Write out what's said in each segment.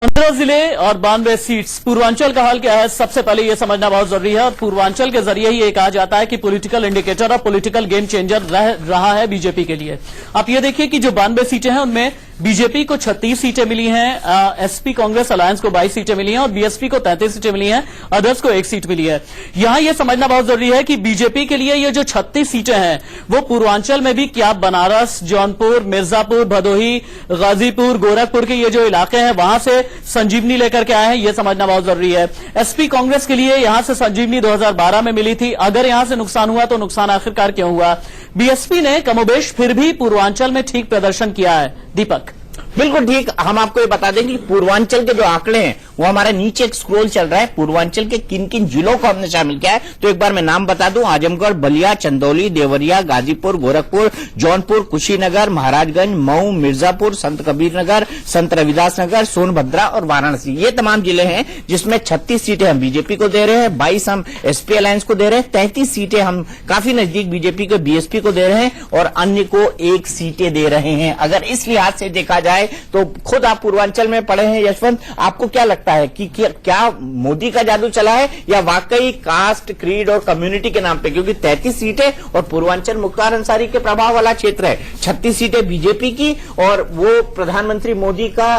15 जिले और 92 सीट्स। पूर्वांचल का हाल क्या है, सबसे पहले यह समझना बहुत जरूरी है और पूर्वांचल के जरिए ही ये कहा जाता है कि पॉलिटिकल इंडिकेटर और पॉलिटिकल गेम चेंजर रहा है बीजेपी के लिए। आप ये देखिए कि जो 92 सीटें हैं उनमें बीजेपी को 36 सीटें मिली हैं, एसपी कांग्रेस अलायंस को 22 सीटें मिली हैं और बीएसपी को 33 सीटें मिली हैं, अदर्स को 1 सीट मिली है। यहां यह समझना बहुत जरूरी है कि बीजेपी के लिए ये जो 36 सीटें हैं वो पूर्वांचल में भी क्या बनारस, जौनपुर, मिर्जापुर, भदोही, गाजीपुर, गोरखपुर के ये जो इलाके हैं वहां से संजीवनी लेकर के आए हैं, यह समझना बहुत जरूरी है। एसपी कांग्रेस के लिए यहां से संजीवनी 2012 में मिली थी। अगर यहां से नुकसान हुआ तो नुकसान आखिरकार क्यों हुआ? बीएसपी ने कमोबेश फिर भी पूर्वांचल में ठीक प्रदर्शन किया है। दीपक, बिल्कुल ठीक। हम आपको ये बता दें कि पूर्वांचल के जो आंकड़े हैं वो हमारे नीचे एक स्क्रॉल चल रहा है। पूर्वांचल के किन किन जिलों को हमने शामिल किया है तो एक बार मैं नाम बता दूं। आजमगढ़, बलिया, चंदौली, देवरिया, गाजीपुर, गोरखपुर, जौनपुर, कुशीनगर, महाराजगंज, मऊ, मिर्जापुर, संत कबीर नगर, संत रविदास नगर, सोनभद्रा और वाराणसी, ये तमाम जिले हैं जिसमें 36 सीटें हम बीजेपी को दे रहे हैं, 22 हम एसपी अलायंस को दे रहे हैं, 33 सीटें हम काफी नजदीक बीजेपी को बीएसपी को दे रहे हैं और अन्य को 1 सीटें दे रहे हैं। अगर इस लिहाज से देखा जाए तो खुद आप पूर्वांचल में पढ़े हैं यशवंत, आपको क्या लगता है कि क्या मोदी का जादू चला है या वाकई कास्ट, क्रीड और कम्युनिटी के नाम पे? क्योंकि 33 सीटें और पूर्वांचल मुख्तार अंसारी के प्रभाव वाला क्षेत्र है, 36 सीटें बीजेपी की और वो प्रधानमंत्री मोदी का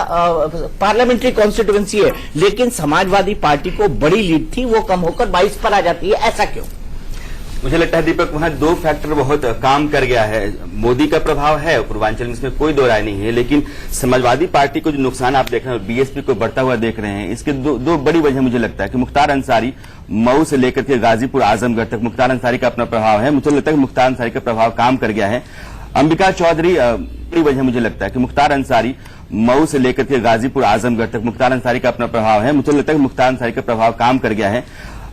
पार्लियामेंट्री कॉन्स्टिट्यूएंसी है, लेकिन समाजवादी पार्टी को बड़ी लीड थी, वो कम होकर 22 पर आ जाती है। ऐसा क्यों? मुझे लगता है दीपक, वहां 2 फैक्टर बहुत काम कर गया है। मोदी का प्रभाव है पूर्वांचल में, इसमें कोई दो राय नहीं है, लेकिन समाजवादी पार्टी को जो नुकसान आप देख रहे हैं, बीएसपी को बढ़ता हुआ देख रहे हैं, इसके दो बड़ी वजह मुझे लगता है कि मुख्तार अंसारी मऊ से लेकर के गाजीपुर, आजमगढ़ तक मुख्तार अंसारी का अपना प्रभाव है। मुझे लगता है कि मुख्तार अंसारी का प्रभाव काम कर गया है। अंबिका चौधरी, बड़ी वजह मुझे लगता है कि मुख्तार अंसारी मऊ से लेकर के गाजीपुर, आजमगढ़ तक मुख्तार अंसारी का अपना प्रभाव है। मुझे लगता है कि मुख्तार अंसारी का प्रभाव काम कर गया है।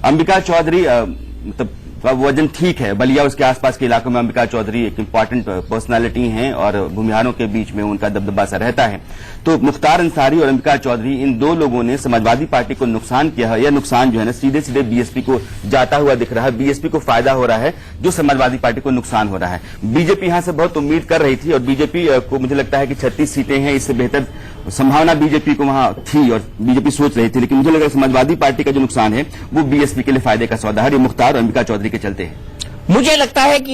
अंबिका चौधरी मतलब वजन ठीक है, बलिया उसके आसपास के इलाकों में अंबिका चौधरी एक इंपॉर्टेंट पर्सनालिटी हैं और भूमिहारों के बीच में उनका दबदबा सा रहता है। तो मुख्तार अंसारी और अंबिका चौधरी, इन 2 लोगों ने समाजवादी पार्टी को नुकसान किया है। यह नुकसान जो है ना सीधे सीधे बीएसपी को जाता हुआ दिख रहा है, बीएसपी को फायदा हो रहा है, जो समाजवादी पार्टी को नुकसान हो रहा है। बीजेपी यहां से बहुत उम्मीद कर रही थी और बीजेपी को मुझे लगता है कि 36 सीटें हैं, इससे बेहतर संभावना बीजेपी को वहां थी और बीजेपी सोच रही थी, लेकिन मुझे लग रहा है समाजवादी पार्टी का जो नुकसान है वो बीएसपी के लिए फायदे का सौदा है, मुख्तार और अंबिका चौधरी के चलते हैं। मुझे लगता है कि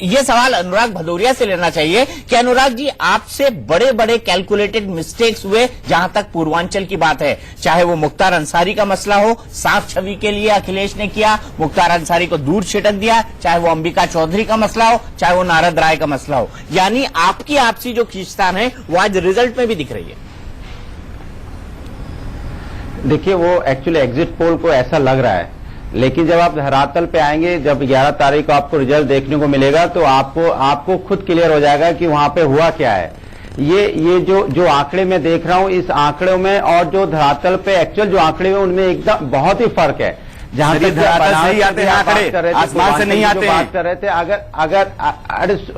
ये सवाल अनुराग भदौरिया से लेना चाहिए कि अनुराग जी, आपसे बड़े बड़े कैलकुलेटेड मिस्टेक्स हुए जहां तक पूर्वांचल की बात है, चाहे वो मुख्तार अंसारी का मसला हो, साफ छवि के लिए अखिलेश ने किया, मुख्तार अंसारी को दूर छिटक दिया, चाहे वो अंबिका चौधरी का मसला हो, चाहे वो नारद राय का मसला हो, यानी आपकी आपसी जो खींचतान है वो आज रिजल्ट में भी दिख रही है। देखिए, वो एक्चुअली एग्जिट पोल को ऐसा लग रहा है, लेकिन जब आप धरातल पे आएंगे, जब 11 तारीख को आपको रिजल्ट देखने को मिलेगा तो आपको खुद क्लियर हो जाएगा कि वहां पे हुआ क्या है। ये जो आंकड़े मैं देख रहा हूं, इस आंकड़ों में और जो धरातल पे एक्चुअल जो आंकड़े हैं उनमें एकदम बहुत ही फर्क है। जहां तक धरातल से ही आते हैं आंकड़े, आसमान से नहीं आते हैं। बात कर रहे थे, अगर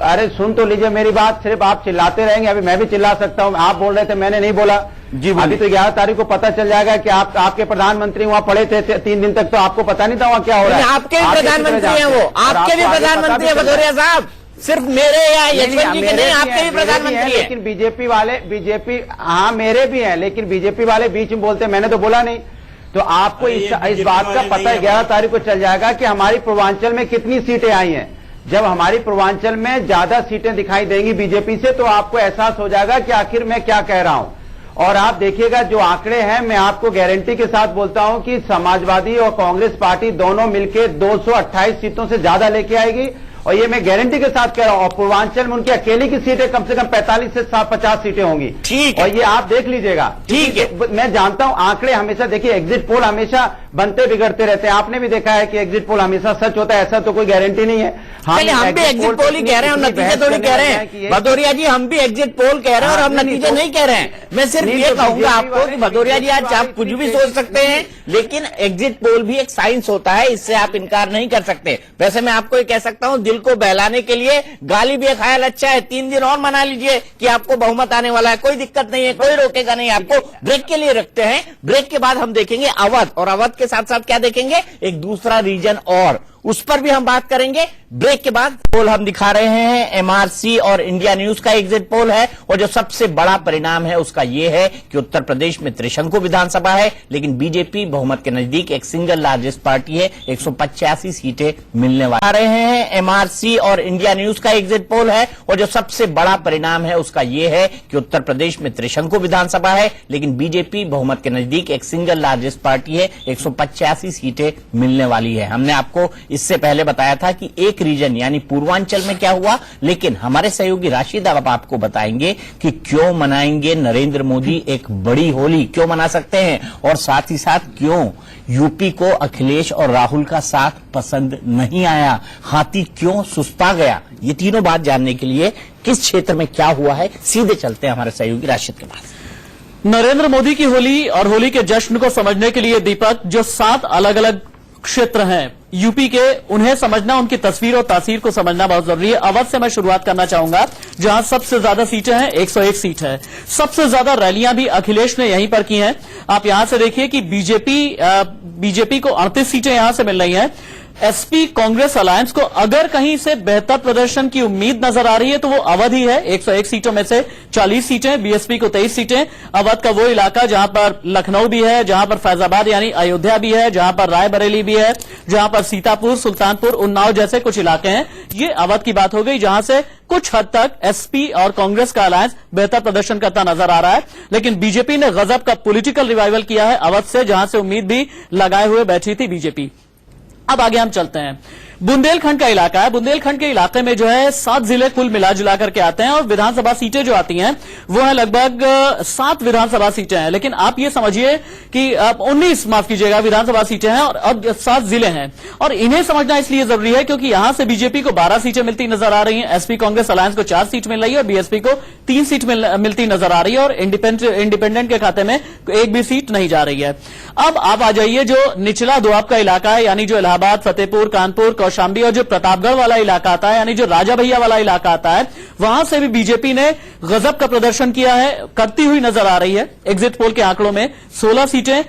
अरे सुन तो लीजिए मेरी बात, सिर्फ आप चिल्लाते रहेंगे। अभी मैं भी चिल्ला सकता हूं, आप बोल रहे थे, मैंने नहीं बोला जी। अभी तो 11 तारीख को पता चल जाएगा कि आपके प्रधानमंत्री वहां पड़े थे 3 दिन तक, तो आपको पता नहीं था वहां क्या हो रहा है। आपके भी प्रधानमंत्री हैं वो, आपके भी प्रधानमंत्री हैं भदौरिया साहब, सिर्फ मेरे या यशवंत जी के नहीं, आपके भी प्रधानमंत्री हैं। लेकिन बीजेपी हाँ मेरे भी हैं, लेकिन बीजेपी वाले बीच में बोलते, मैंने तो बोला नहीं। तो आपको इस बात का पता 11 तारीख को चल जाएगा कि हमारी पूर्वांचल में कितनी सीटें आई हैं। जब हमारी पूर्वांचल में ज्यादा सीटें दिखाई देंगी बीजेपी से तो आपको एहसास हो जाएगा कि आखिर मैं क्या कह रहा हूं। और आप देखिएगा जो आंकड़े हैं, मैं आपको गारंटी के साथ बोलता हूं कि समाजवादी और कांग्रेस पार्टी दोनों मिलकर 228 सीटों से ज्यादा लेके आएगी और ये मैं गारंटी के साथ कह रहा हूं। और पूर्वांचल में उनकी अकेले की सीटें कम से कम 45 से 50 सीटें होंगी। ठीक है, और ये आप देख लीजिएगा। ठीक है, मैं जानता हूं आंकड़े हमेशा, देखिए एग्जिट पोल हमेशा बनते बिगड़ते रहते हैं। आपने भी देखा है कि एग्जिट पोल हमेशा सच होता है, ऐसा तो कोई गारंटी नहीं है। हम भी एग्जिट पोल ही कह रहे हैं, हम नतीजे थोड़ी कह रहे हैं भदौरिया जी, हम भी एग्जिट पोल कह रहे हैं और हम नतीजे नहीं कह रहे हैं। मैं सिर्फ ये कहूंगा आपको कि भदौरिया जी, आज आप कुछ भी सोच सकते हैं, लेकिन एग्जिट पोल भी एक साइंस होता है, इससे आप इनकार नहीं कर सकते। वैसे मैं आपको ये कह सकता हूं, दिल को बहलाने के लिए गाली भी ख्याल अच्छा है, 3 दिन और मना लीजिए कि आपको बहुमत आने वाला है, कोई दिक्कत नहीं है, कोई रोकेगा नहीं आपको। ब्रेक के लिए रखते हैं, ब्रेक के बाद हम देखेंगे अवध, और अवध के साथ साथ क्या देखेंगे, एक दूसरा रीजन और उस पर भी हम बात करेंगे। ब्रेक के बाद पोल हम दिखा रहे हैं, एमआरसी और इंडिया न्यूज का एग्जिट पोल है, और जो सबसे बड़ा परिणाम है उसका यह है कि उत्तर प्रदेश में त्रिशंकु विधानसभा है, लेकिन बीजेपी बहुमत के नजदीक एक सिंगल लार्जेस्ट पार्टी है, 185 सीटें मिलने वाली। आ रहे हैं एमआरसी और इंडिया न्यूज का एग्जिट पोल है, और जो सबसे बड़ा परिणाम है उसका यह है कि उत्तर प्रदेश में त्रिशंकु विधानसभा है, लेकिन बीजेपी बहुमत के नजदीक एक सिंगल लार्जेस्ट पार्टी है, 185 सीटें मिलने वाली है। हमने आपको इससे पहले बताया था कि एक रीजन यानी पूर्वांचल में क्या हुआ, लेकिन हमारे सहयोगी राशिद अब आपको बताएंगे कि क्यों मनाएंगे नरेंद्र मोदी एक बड़ी होली, क्यों मना सकते हैं, और साथ ही साथ क्यों यूपी को अखिलेश और राहुल का साथ पसंद नहीं आया, हाथी क्यों सुस्ता गया। ये तीनों बात जानने के लिए किस क्षेत्र में क्या हुआ है, सीधे चलते हैं हमारे सहयोगी राशिद के पास। नरेंद्र मोदी की होली और होली के जश्न को समझने के लिए दीपक, जो 7 अलग अलग क्षेत्र हैं यूपी के, उन्हें समझना, उनकी तस्वीर और तासीर को समझना बहुत जरूरी है। अवध से मैं शुरुआत करना चाहूंगा, जहां सबसे ज्यादा सीटें हैं, 101 सीट है। सबसे ज्यादा रैलियां भी अखिलेश ने यहीं पर की हैं। आप यहां से देखिए कि बीजेपी को 38 सीटें यहां से मिल रही हैं। एसपी कांग्रेस अलायंस को अगर कहीं से बेहतर प्रदर्शन की उम्मीद नजर आ रही है तो वो अवध ही है। 101 सीटों में से 40 सीटें, बीएसपी को 23 सीटें। अवध का वो इलाका जहां पर लखनऊ भी है, जहां पर फैजाबाद यानी अयोध्या भी है, जहां पर रायबरेली भी है, जहां पर सीतापुर, सुल्तानपुर, उन्नाव जैसे कुछ इलाके हैं। ये अवध की बात हो गई, जहां से कुछ हद तक एसपी और कांग्रेस का अलायंस बेहतर प्रदर्शन करता नजर आ रहा है। लेकिन बीजेपी ने गजब का पॉलिटिकल रिवाइवल किया है अवध से, जहां से उम्मीद भी लगाए हुए बैठी थी बीजेपी। अब आगे हम चलते हैं, बुंदेलखंड का इलाका है। बुंदेलखंड के इलाके में जो है 7 जिले कुल मिला जुला करके आते हैं, और विधानसभा सीटें जो आती हैं वो है लगभग 7 विधानसभा सीटें हैं। लेकिन आप ये समझिए कि 19 माफ कीजिएगा विधानसभा सीटें हैं और अब 7 जिले हैं। और इन्हें समझना इसलिए जरूरी है क्योंकि यहां से बीजेपी को 12 सीटें मिलती नजर आ रही हैं, एसपी कांग्रेस अलायंस को 4 सीट मिल रही है और बीएसपी को 3 सीट मिलती नजर आ रही है, और इंडिपेंडेंट के खाते में एक भी सीट नहीं जा रही है। अब आप आ जाइए जो निचला दोआब का इलाका है, यानी जो इलाहाबाद, फतेहपुर, कानपुर, कौशाम्बी और जो प्रतापगढ़ वाला इलाका आता है, यानी जो राजा भैया वाला इलाका आता है, वहां से भी बीजेपी ने गजब का प्रदर्शन किया है, करती हुई नजर आ रही है। एग्जिट पोल के आंकड़ों में 16 सीटें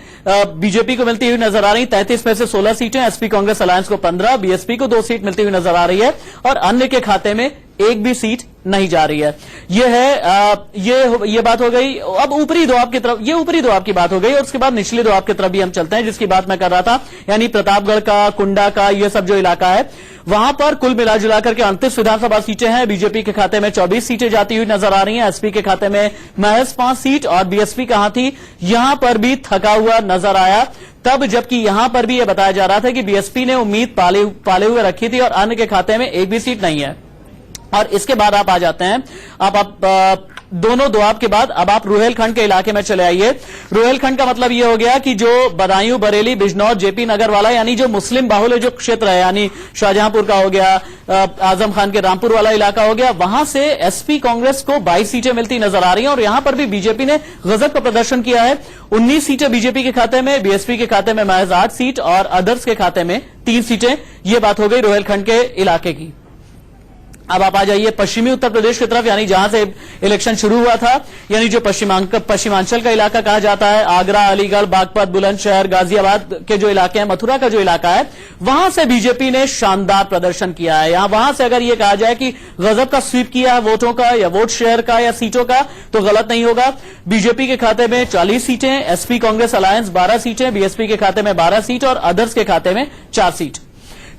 बीजेपी को मिलती हुई नजर आ रही, 33 में से 16 सीटें एसपी कांग्रेस अलायंस को 15, बीएसपी को 2 सीट मिलती हुई नजर आ रही है, और अन्य के खाते में एक भी सीट नहीं जा रही है। ये है ये बात हो गई। अब ऊपरी दोआब की तरफ, ये ऊपरी दोआब की बात हो गई, और उसके बाद निचले दोआब की तरफ भी हम चलते हैं, जिसकी बात मैं कर रहा था, यानी प्रतापगढ़ का, कुंडा का, ये सब जो इलाका है, वहां पर कुल मिला जुला करके 29 विधानसभा सीटें हैं। बीजेपी के खाते में 24 सीटें जाती हुई नजर आ रही हैं, एसपी के खाते में महज 5 सीट, और बीएसपी कहां थी, यहां पर भी थका हुआ नजर आया तब, जबकि यहां पर भी यह बताया जा रहा था कि बीएसपी ने उम्मीद पाले हुए रखी थी और अन्य के खाते में एक भी सीट नहीं है। और इसके बाद आप आ जाते हैं, आप दोनों दोआब के बाद अब आप रुहेलखंड के इलाके में चले आइए। रुहेलखंड का मतलब यह हो गया कि जो बदायूं, बरेली, बिजनौर, जेपी नगर वाला, यानी जो मुस्लिम बाहुल्य जो क्षेत्र है, यानी शाहजहांपुर का हो गया, आजम खान के रामपुर वाला इलाका हो गया, वहां से एसपी कांग्रेस को 22 सीटें मिलती नजर आ रही हैं, और यहां पर भी बीजेपी ने गजब का प्रदर्शन किया है। 19 सीटें बीजेपी के खाते में, बीएसपी के खाते में महज 8 सीट और अदर्स के खाते में 3 सीटें। यह बात हो गई रुहेलखंड के इलाके की। अब आप आ जाइए पश्चिमी उत्तर प्रदेश की तरफ, यानी जहां से इलेक्शन शुरू हुआ था, यानी जो पश्चिमांचल का इलाका कहा जाता है, आगरा, अलीगढ़, बागपत, बुलंदशहर, गाजियाबाद के जो इलाके हैं, मथुरा का जो इलाका है, वहां से बीजेपी ने शानदार प्रदर्शन किया है। यहां वहां से अगर यह कहा जाए कि गजब का स्वीप किया है वोटों का या वोट शेयर का या सीटों का, तो गलत नहीं होगा। बीजेपी के खाते में 40 सीटें, एसपी कांग्रेस अलायंस 12 सीटें, बीएसपी के खाते में 12 सीट और अदर्स के खाते में 4 सीट।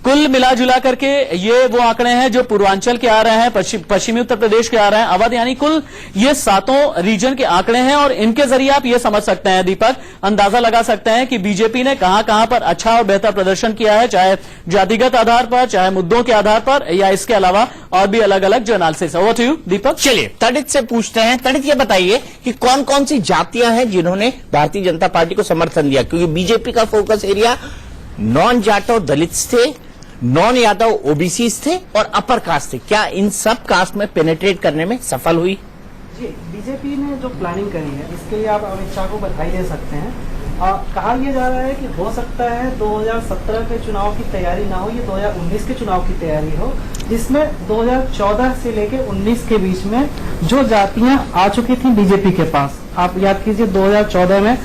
कुल मिला जुला करके ये वो आंकड़े हैं जो पूर्वांचल के आ रहे हैं, पश्चिमी उत्तर प्रदेश के आ रहे हैं, अवध, यानी कुल ये 7 रीजन के आंकड़े हैं, और इनके जरिए आप ये समझ सकते हैं दीपक, अंदाजा लगा सकते हैं कि बीजेपी ने कहां पर अच्छा और बेहतर प्रदर्शन किया है, चाहे जातिगत आधार पर, चाहे मुद्दों के आधार पर, या इसके अलावा और भी अलग अलग जो एनालिसिस है। ओवर टू यू दीपक। चलिए तड़ित से पूछते हैं, तड़ित ये बताइए कि कौन कौन सी जातियां हैं जिन्होंने भारतीय जनता पार्टी को समर्थन दिया, क्योंकि बीजेपी का फोकस एरिया नॉन जाटो दलित थे, नॉन यादव ओबीसी थे और अपर कास्ट थे। क्या इन सब कास्ट में पेनिट्रेट करने में सफल हुई? जी, बीजेपी ने जो प्लानिंग करी है इसके लिए आप अमित शाह को बधाई दे सकते हैं। कहा यह जा रहा है कि हो सकता है 2017 के चुनाव की तैयारी ना हो, ये 2019 के चुनाव की तैयारी हो, जिसमें 2014 से लेकर 19 के बीच में जो जातियां आ चुकी थी बीजेपी के पास, आप याद कीजिए 2014 में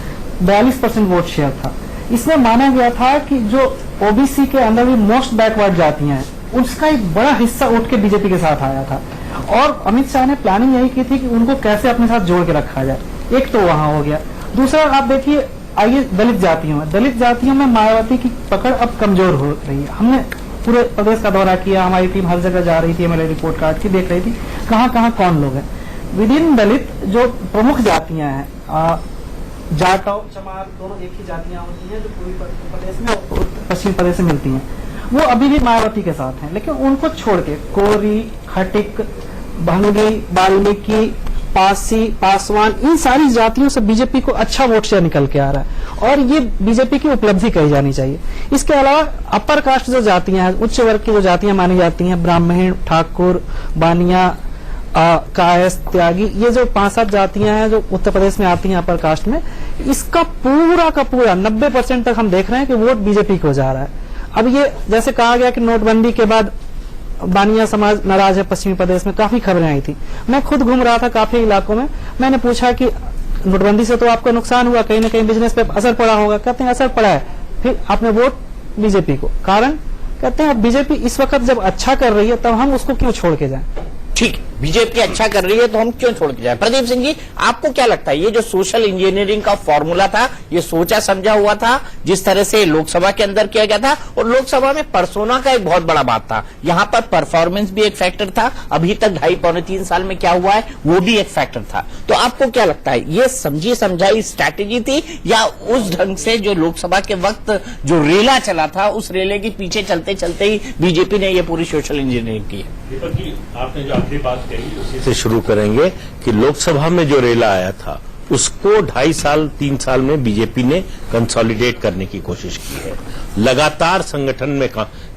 42% वोट शेयर था। इसमें माना गया था कि जो ओबीसी के अंदर भी मोस्ट बैकवर्ड जातियां हैं, उसका एक बड़ा हिस्सा उठ के बीजेपी के साथ आया था। और अमित शाह ने प्लानिंग यही की थी कि उनको कैसे अपने साथ जोड़ के रखा जाए। एक तो वहां हो गया, दूसरा आप देखिए आइए दलित जातियों में मायावती की पकड़ अब कमजोर हो रही है। हमने पूरे प्रदेश का दौरा किया, हमारी टीम हर जगह जा रही थी, एमएलए रिपोर्ट कार्ड की देख रही थी कहाँ कहाँ कौन लोग हैं। विद इन दलित जो प्रमुख जातियां हैं, जाटव चमार दोनों एक ही जातियां होती हैं जो पूर्वी प्रदेश में और पश्चिम प्रदेश में मिलती हैं, वो अभी भी मायावती के साथ हैं। लेकिन उनको छोड़ के कोरी, खटिक, भंगी, वाल्मीकि, पासी, पासवान, इन सारी जातियों से बीजेपी को अच्छा वोट शेयर निकल के आ रहा है और ये बीजेपी की उपलब्धि कही जानी चाहिए। इसके अलावा अपर कास्ट जो जातियां हैं, उच्च वर्ग की जो जातियां मानी जाती हैं, ब्राह्मण, ठाकुर, बानिया, कायस, त्यागी, ये जो 5-7 जातियां हैं जो उत्तर प्रदेश में आती हैं अपर कास्ट में, इसका पूरा का पूरा 90% तक हम देख रहे हैं कि वोट बीजेपी को जा रहा है। अब ये जैसे कहा गया कि नोटबंदी के बाद बानिया समाज नाराज है पश्चिमी प्रदेश में, काफी खबरें आई थी। मैं खुद घूम रहा था काफी इलाकों में, मैंने पूछा कि नोटबंदी से तो आपको नुकसान हुआ, कहीं ना कहीं बिजनेस पे असर पड़ा होगा। कहते हैं असर पड़ा है, फिर आपने वोट बीजेपी को, कारण कहते हैं बीजेपी इस वक्त जब अच्छा कर रही है तब हम उसको क्यों छोड़ के जाएं। ठीक, बीजेपी अच्छा कर रही है तो हम क्यों छोड़ के जाए। प्रदीप सिंह जी, आपको क्या लगता है ये जो सोशल इंजीनियरिंग का फॉर्मूला था, ये सोचा समझा हुआ था जिस तरह से लोकसभा के अंदर किया गया था, और लोकसभा में पर्सोना का एक बहुत बड़ा बात था, यहाँ पर परफॉर्मेंस भी एक फैक्टर था, अभी तक 2.5-3 साल में क्या हुआ है वो भी एक फैक्टर था। तो आपको क्या लगता है ये समझी समझाई स्ट्रैटेजी थी या उस ढंग से जो लोकसभा के वक्त जो रेला चला था उस रेले के पीछे चलते चलते ही बीजेपी ने ये पूरी सोशल इंजीनियरिंग की है? दीपक जी, आपने जो आखिरी बात कही उसी से शुरू करेंगे कि लोकसभा में जो रेला आया था उसको 2.5-3 साल में बीजेपी ने कंसोलिडेट करने की कोशिश की है। लगातार संगठन में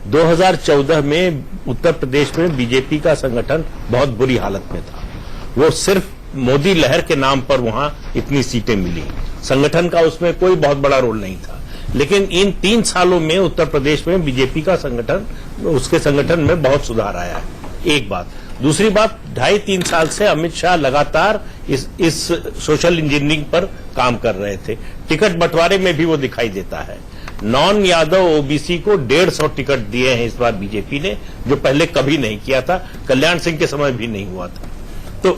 2014 में उत्तर प्रदेश में बीजेपी का संगठन बहुत बुरी हालत में था। वो सिर्फ मोदी लहर के नाम पर वहां इतनी सीटें मिली, संगठन का उसमें कोई बहुत बड़ा रोल नहीं था। लेकिन इन 3 सालों में उत्तर प्रदेश में बीजेपी का संगठन, उसके संगठन में बहुत सुधार आया है, एक बात। दूसरी बात, 2.5-3 साल से अमित शाह लगातार इस सोशल इंजीनियरिंग पर काम कर रहे थे। टिकट बंटवारे में भी वो दिखाई देता है। नॉन यादव ओबीसी को 150 टिकट दिए हैं इस बार बीजेपी ने, जो पहले कभी नहीं किया था, कल्याण सिंह के समय भी नहीं हुआ था। तो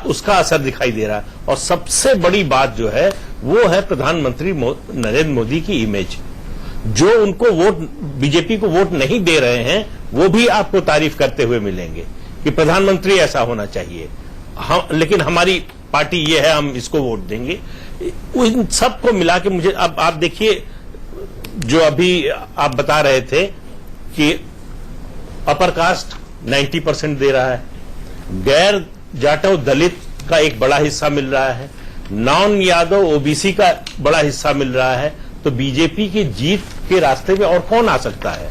उसका असर दिखाई दे रहा है। और सबसे बड़ी बात जो है वो है प्रधानमंत्री नरेंद्र मोदी की इमेज। जो उनको वोट, बीजेपी को वोट नहीं दे रहे हैं, वो भी आपको तारीफ करते हुए मिलेंगे कि प्रधानमंत्री ऐसा होना चाहिए, लेकिन हमारी पार्टी ये है, हम इसको वोट देंगे। इन सबको मिला के मुझे अब आप देखिए, जो अभी आप बता रहे थे कि अपर कास्ट 90% दे रहा है, गैर जाटव दलित का एक बड़ा हिस्सा मिल रहा है, नॉन यादव ओबीसी का बड़ा हिस्सा मिल रहा है। तो बीजेपी की जीत के रास्ते में और कौन आ सकता है?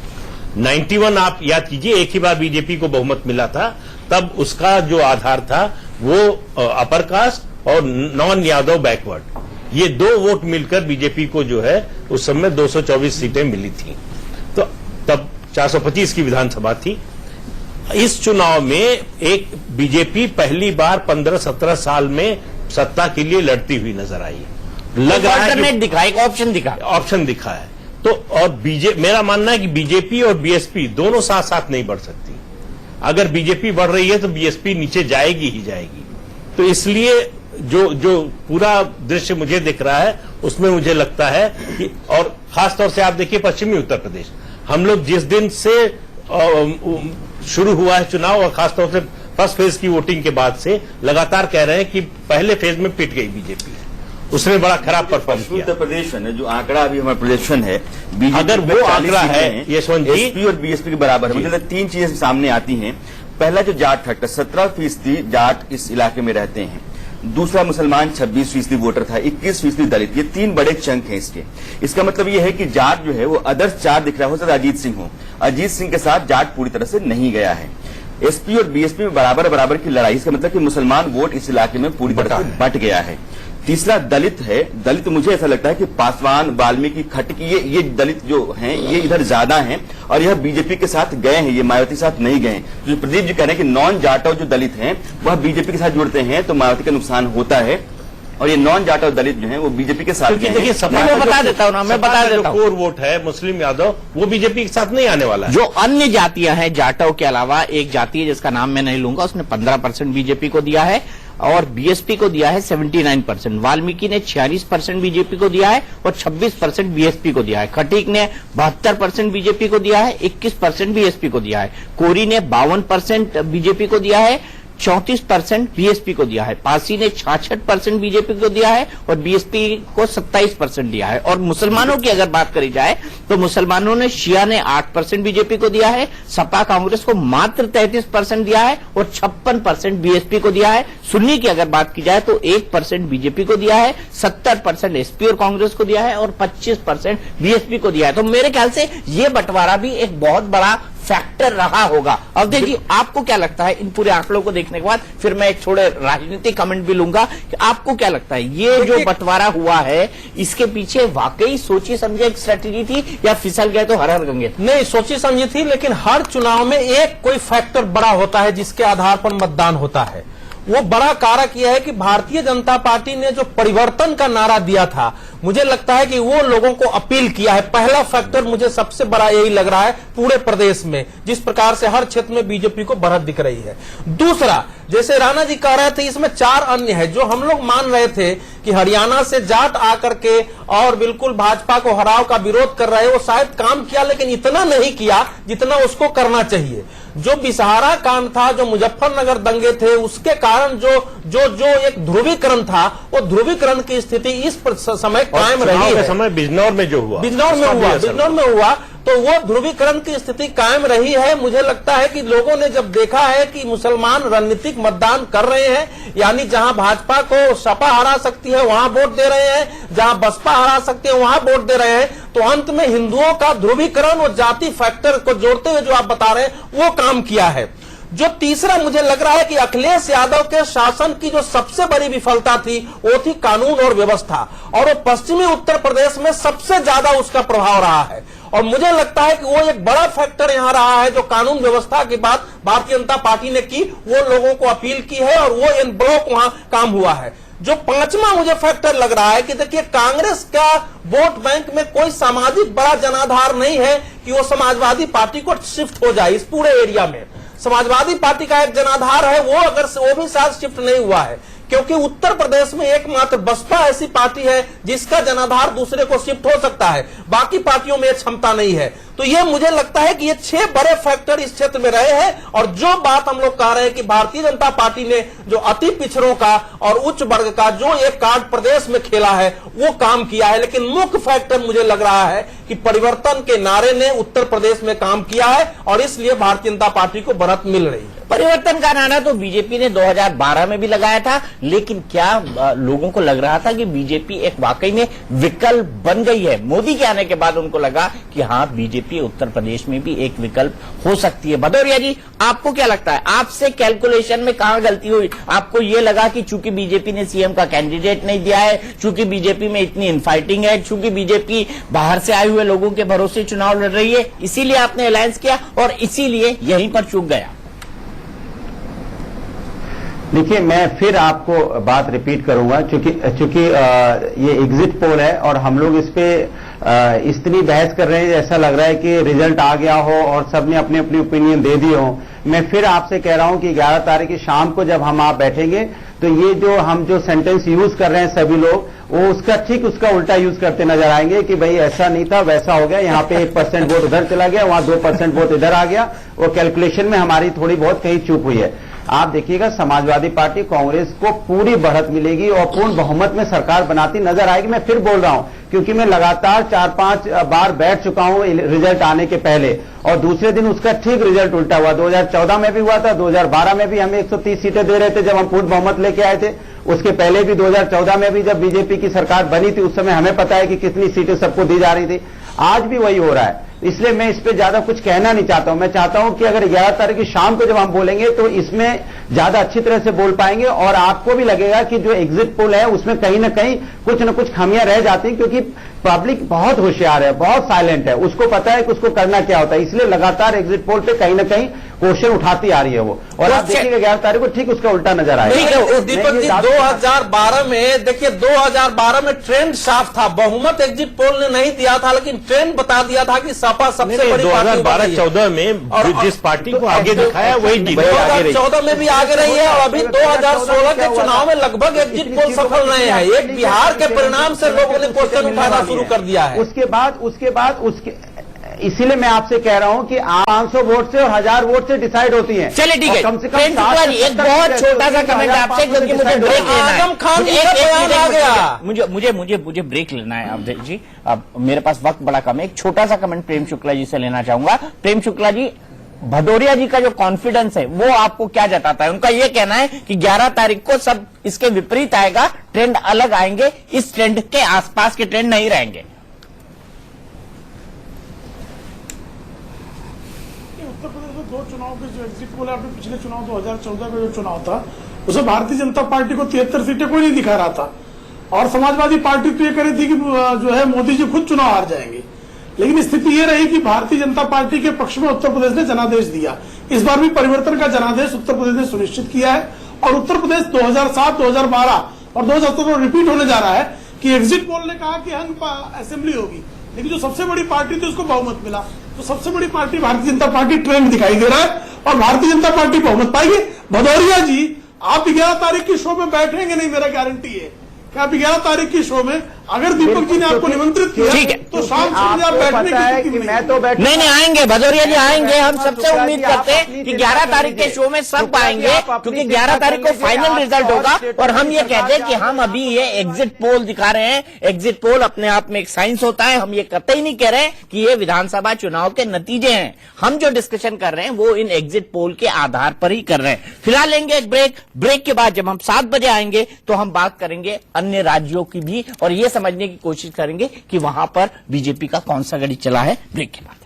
91 आप याद कीजिए, एक ही बार बीजेपी को बहुमत मिला था, तब उसका जो आधार था वो अपर कास्ट और नॉन यादव बैकवर्ड, ये 2 वोट मिलकर बीजेपी को जो है उस समय 224 सीटें मिली थी। तो तब 425 की विधानसभा थी। इस चुनाव में एक बीजेपी पहली बार 15-17 साल में सत्ता के लिए लड़ती हुई नजर आई। लग रहा है कि दिखा, एक ऑप्शन दिखा है। तो और मेरा मानना है कि बीजेपी और बीएसपी दोनों साथ साथ नहीं बढ़ सकती। अगर बीजेपी बढ़ रही है तो बीएसपी नीचे जाएगी ही जाएगी। तो इसलिए जो पूरा दृश्य मुझे दिख रहा है उसमें मुझे लगता है कि, और खासतौर से आप देखिए पश्चिमी उत्तर प्रदेश, हम लोग जिस दिन से शुरू हुआ है चुनाव और खासतौर से फर्स्ट फेज की वोटिंग के बाद से लगातार कह रहे हैं कि पहले फेज में पिट गई बीजेपी, उसने बड़ा खराब परफॉर्म किया। उत्तर प्रदेश में जो आंकड़ा अभी हमारा प्रदर्शन है, अगर वो आंकड़ा है यशवंत जी, एसपी और बीएसपी के बराबर है, मतलब 3 चीजें सामने आती हैं। पहला जो जाट फैक्टर, 17% जाट इस इलाके में रहते हैं। दूसरा मुसलमान 26% वोटर था, 21% दलित। ये 3 बड़े चंक हैं इसके। इसका मतलब ये है कि जाट जो है वो अदर्स 4 दिख रहा हो सकता अजीत सिंह हो, अजीत सिंह के साथ जाट पूरी तरह से नहीं गया है। एसपी और बीएसपी में बराबर की लड़ाई, इसका मतलब कि मुसलमान वोट इस इलाके में पूरी तरह से बट गया है। तीसरा दलित है। दलित मुझे ऐसा लगता है कि पासवान, वाल्मीकि, खटिक, ये दलित जो हैं ये इधर ज्यादा हैं और यह बीजेपी के साथ गए हैं, ये मायावती के साथ नहीं गए। जो प्रदीप जी कह रहे हैं कि नॉन जाटव जो दलित हैं वह बीजेपी के साथ जुड़ते हैं तो मायावती का नुकसान होता है। और ये नॉन जाट और दलित जो है वो बीजेपी के साथ क्योंकि हैं। देखिए सपा मैं का बता जो- देता हूं ना, मैं सपा बता का जो देता हूं। कोर वोट है मुस्लिम यादव, वो बीजेपी के साथ नहीं आने वाला है। जो अन्य जातियां हैं, जाटों के अलावा एक जाति है जिसका नाम मैं नहीं लूंगा, उसने 15% बीजेपी को दिया है और बीएसपी को दिया है 79%। वाल्मीकि ने 46% बीजेपी को दिया है और 26% बीएसपी को दिया है। खटीक ने 72% बीजेपी को दिया है, 21% बीएसपी को दिया है। कोरी ने 52% बीजेपी को दिया है, 34% बीएसपी को दिया है। पासी ने 66% बीजेपी को दिया है और बीएसपी को 27% दिया है। और मुसलमानों की अगर बात करी जाए तो मुसलमानों ने शिया ने 8% बीजेपी को दिया है, सपा कांग्रेस को मात्र 33% दिया है और 56% बीएसपी को दिया है। सुन्नी की अगर बात की जाए तो 1% बीजेपी को दिया है, 70% एसपी और कांग्रेस को दिया है और 25% बीएसपी को दिया है। तो मेरे ख्याल से ये बंटवारा भी एक बहुत बड़ा फैक्टर रहा होगा। अब देखिए आपको क्या लगता है इन पूरे आंकड़ों को देखने के बाद, फिर मैं एक थोड़े राजनीतिक कमेंट भी लूंगा कि आपको क्या लगता है ये जो बंटवारा हुआ है इसके पीछे वाकई सोची समझी एक स्ट्रेटेजी थी या फिसल गए तो हर हर गंगे? नहीं, सोची समझी थी, लेकिन हर चुनाव में एक कोई फैक्टर बड़ा होता है जिसके आधार पर मतदान होता है। वो बड़ा कारक यह है कि भारतीय जनता पार्टी ने जो परिवर्तन का नारा दिया था, मुझे लगता है कि वो लोगों को अपील किया है। पहला फैक्टर मुझे सबसे बड़ा यही लग रहा है पूरे प्रदेश में, जिस प्रकार से हर क्षेत्र में बीजेपी को बढ़त दिख रही है। दूसरा, जैसे राणा जी कह रहे थे, इसमें 4 अन्य है जो हम लोग मान रहे थे कि हरियाणा से जाट आकर के और बिल्कुल भाजपा को हराव का विरोध कर रहे हैं, वो शायद काम किया लेकिन इतना नहीं किया जितना उसको करना चाहिए। जो बिसहारा कांड था, जो मुजफ्फरनगर दंगे थे, उसके कारण जो जो जो एक ध्रुवीकरण था, वो ध्रुवीकरण की स्थिति इस समय कायम रही है। समय बिजनौर में जो हुआ, बिजनौर में हुआ तो वो ध्रुवीकरण की स्थिति कायम रही है। मुझे लगता है कि लोगों ने जब देखा है कि मुसलमान रणनीतिक मतदान कर रहे हैं, यानी जहां भाजपा को सपा हरा सकती है वहां वोट दे रहे हैं, जहां बसपा हरा सकती है वहां वोट दे रहे हैं, तो अंत में हिंदुओं का ध्रुवीकरण और जाति फैक्टर को जोड़ते हुए जो आप बता रहे हैं वो काम किया है। जो तीसरा मुझे लग रहा है कि अखिलेश यादव के शासन की जो सबसे बड़ी विफलता थी वो थी कानून और व्यवस्था, और वो पश्चिमी उत्तर प्रदेश में सबसे ज्यादा उसका प्रभाव रहा है। और मुझे लगता है कि वो एक बड़ा फैक्टर यहां रहा है जो कानून व्यवस्था की बात भारतीय जनता पार्टी ने की, वो लोगों को अपील की है और वो इन ब्लॉक वहां काम हुआ है। जो पांचवा मुझे फैक्टर लग रहा है कि देखिए कांग्रेस का वोट बैंक में कोई सामाजिक बड़ा जनाधार नहीं है कि वो समाजवादी पार्टी को शिफ्ट हो जाए। इस पूरे एरिया में समाजवादी पार्टी का एक जनाधार है, वो भी शायद शिफ्ट नहीं हुआ है, क्योंकि उत्तर प्रदेश में एकमात्र बसपा ऐसी पार्टी है जिसका जनाधार दूसरे को शिफ्ट हो सकता है, बाकी पार्टियों में क्षमता नहीं है। तो ये मुझे लगता है कि ये 6 बड़े फैक्टर इस क्षेत्र में रहे हैं। और जो बात हम लोग कह रहे हैं कि भारतीय जनता पार्टी ने जो अति पिछड़ों का और उच्च वर्ग का जो एक कार्ड प्रदेश में खेला है वो काम किया है, लेकिन मुख्य फैक्टर मुझे लग रहा है कि परिवर्तन के नारे ने उत्तर प्रदेश में काम किया है और इसलिए भारतीय जनता पार्टी को बढ़त मिल रही है। परिवर्तन का नारा तो बीजेपी ने 2012 में भी लगाया था, लेकिन क्या लोगों को लग रहा था कि बीजेपी एक वाकई में विकल्प बन गई है? मोदी के आने के बाद उनको लगा कि हाँ बीजेपी उत्तर प्रदेश में भी एक विकल्प हो सकती है। भदौरिया जी, आपको क्या लगता है, आपसे कैलकुलेशन में कहां गलती हुई? आपको ये लगा कि चूंकि बीजेपी ने सीएम का कैंडिडेट नहीं दिया है, चूंकि बीजेपी में इतनी इनफाइटिंग है, चूंकि बीजेपी बाहर से आए हुए लोगों के भरोसे चुनाव लड़ रही है, इसीलिए आपने अलायंस किया और इसीलिए यहीं पर चूक गया? देखिए, मैं फिर आपको बात रिपीट करूंगा, चूंकि ये एग्जिट पोल है और हम लोग इस पे इतनी बहस कर रहे हैं, ऐसा लग रहा है कि रिजल्ट आ गया हो और सबने अपनी अपनी ओपिनियन दे दी हो। मैं फिर आपसे कह रहा हूं कि 11 तारीख की शाम को जब हम आप बैठेंगे तो ये जो सेंटेंस यूज कर रहे हैं सभी लोग, वो उसका उल्टा यूज करते नजर आएंगे कि भाई ऐसा नहीं था, वैसा हो गया, यहाँ पे 1% वोट उधर चला गया, वहां 2% वोट इधर आ गया। वो कैलकुलेशन में हमारी थोड़ी बहुत कहीं चूक हुई है। आप देखिएगा, समाजवादी पार्टी कांग्रेस को पूरी बढ़त मिलेगी और पूर्ण बहुमत में सरकार बनाती नजर आएगी। मैं फिर बोल रहा हूं क्योंकि मैं लगातार 4-5 बार बैठ चुका हूं रिजल्ट आने के पहले, और दूसरे दिन उसका ठीक रिजल्ट उल्टा हुआ। 2014 में भी हुआ था, 2012 में भी हमें 130 सीटें दे रहे थे जब हम पूर्ण बहुमत लेके आए थे। उसके पहले भी 2014 में भी जब बीजेपी की सरकार बनी थी, उस समय हमें पता है कि कितनी सीटें सबको दी जा रही थी। आज भी वही हो रहा है, इसलिए मैं इस पे ज्यादा कुछ कहना नहीं चाहता हूं। मैं चाहता हूं कि अगर 11 तारीख की शाम को जब हम बोलेंगे तो इसमें ज्यादा अच्छी तरह से बोल पाएंगे और आपको भी लगेगा कि जो एग्जिट पोल है उसमें कहीं ना कहीं कुछ न कुछ खामियां रह जाती हैं, क्योंकि पब्लिक बहुत होशियार है, बहुत साइलेंट है, उसको पता है कि उसको करना क्या होता है। इसलिए लगातार एग्जिट पोल पे कहीं ना कहीं क्वेश्चन उठाती आ रही है वो, और आप देखिएगा 11 तारीख को ठीक उसका उल्टा नजर आएगा। ठीक है दीपक जी, 2012 में देखिए 2012 में ट्रेंड साफ था, बहुमत एग्जिट पोल ने नहीं दिया था, लेकिन ट्रेंड बता दिया था कि सपा सबसे बड़ी पार्टी 2012-14 में जिस पार्टी को आगे दिखाया वही जीत 2014 में भी आगे रही है, और अभी 2016 के चुनाव में लगभग एग्जिट पोल सफल रहे हैं। एक बिहार के परिणाम से लोगों ने क्वेश्चन उठाना शुरू कर दिया है। उसके बाद इसीलिए मैं आपसे कह रहा हूं कि 500 वोट से और 1000 वोट से डिसाइड होती है। चलिए ठीक है, कम से कम एक बहुत छोटा सा कमेंट आपसे, क्योंकि मुझे ब्रेक लेना है। आजम खान का बयान आ गया। मुझे ब्रेक लेना है अवधेश जी, अब मेरे पास वक्त बड़ा कम है। एक छोटा सा कमेंट प्रेम शुक्ला जी से लेना चाहूंगा। प्रेम शुक्ला जी, भदौरिया जी का जो कॉन्फिडेंस है वो आपको क्या जताता है? उनका ये कहना है कि 11 तारीख को सब इसके विपरीत आएगा, ट्रेंड अलग आएंगे, इस ट्रेंड के आसपास के ट्रेंड नहीं रहेंगे। उत्तर प्रदेश में 2 चुनाव के जो एग्जिट पोल है, आपने पिछले चुनाव 2014 का जो चुनाव था उसमें भारतीय जनता पार्टी को 73 सीटें कोई नहीं दिखा रहा था, और समाजवादी पार्टी तो ये कह रही थी कि जो है मोदी जी खुद चुनाव हार जाएंगे। लेकिन स्थिति ये रही कि भारतीय जनता पार्टी के पक्ष में उत्तर प्रदेश ने जनादेश दिया। इस बार भी परिवर्तन का जनादेश उत्तर प्रदेश ने सुनिश्चित किया है, और उत्तर प्रदेश 2007, 2012 और 2017 में रिपीट होने जा रहा है कि एग्जिट पोल ने कहा कि अंग असेंबली होगी, लेकिन जो सबसे बड़ी पार्टी थी उसको बहुमत मिला। तो सबसे बड़ी party Bharatiya Janata party trend दिखाई दे रहा है, और भारतीय जनता पार्टी बहुमत पाएगी। भदौरिया जी, आप 11 तारीख की शो में बैठेंगे नहीं, मेरा गारंटी है कि आप 11 तारीख की शो में अगर दीपक जी ने आपको निमंत्रित किया ठीक है, तो शाम से आप बैठने की स्थिति में मैं तो बैठ नहीं आएंगे, भदौरिया जी आएंगे। हम सबसे उम्मीद करते हैं कि 11 तारीख के शो में सब आएंगे, क्योंकि 11 तारीख को फाइनल रिजल्ट होगा। और हम ये कहते हैं कि हम अभी ये एग्जिट पोल दिखा रहे हैं, एग्जिट पोल अपने आप में एक साइंस होता है। हम ये कतई नहीं कह रहे कि ये विधानसभा चुनाव के नतीजे हैं। हम जो डिस्कशन कर रहे हैं वो इन एग्जिट पोल के आधार पर ही कर रहे हैं। फिलहाल लेंगे एक ब्रेक के बाद जब हम 7 बजे आएंगे तो हम बात करेंगे अन्य राज्यों की भी, और ये समझने की कोशिश करेंगे कि वहां पर बीजेपी का कौन सा गढ़ी चला है। ब्रेक के बाद।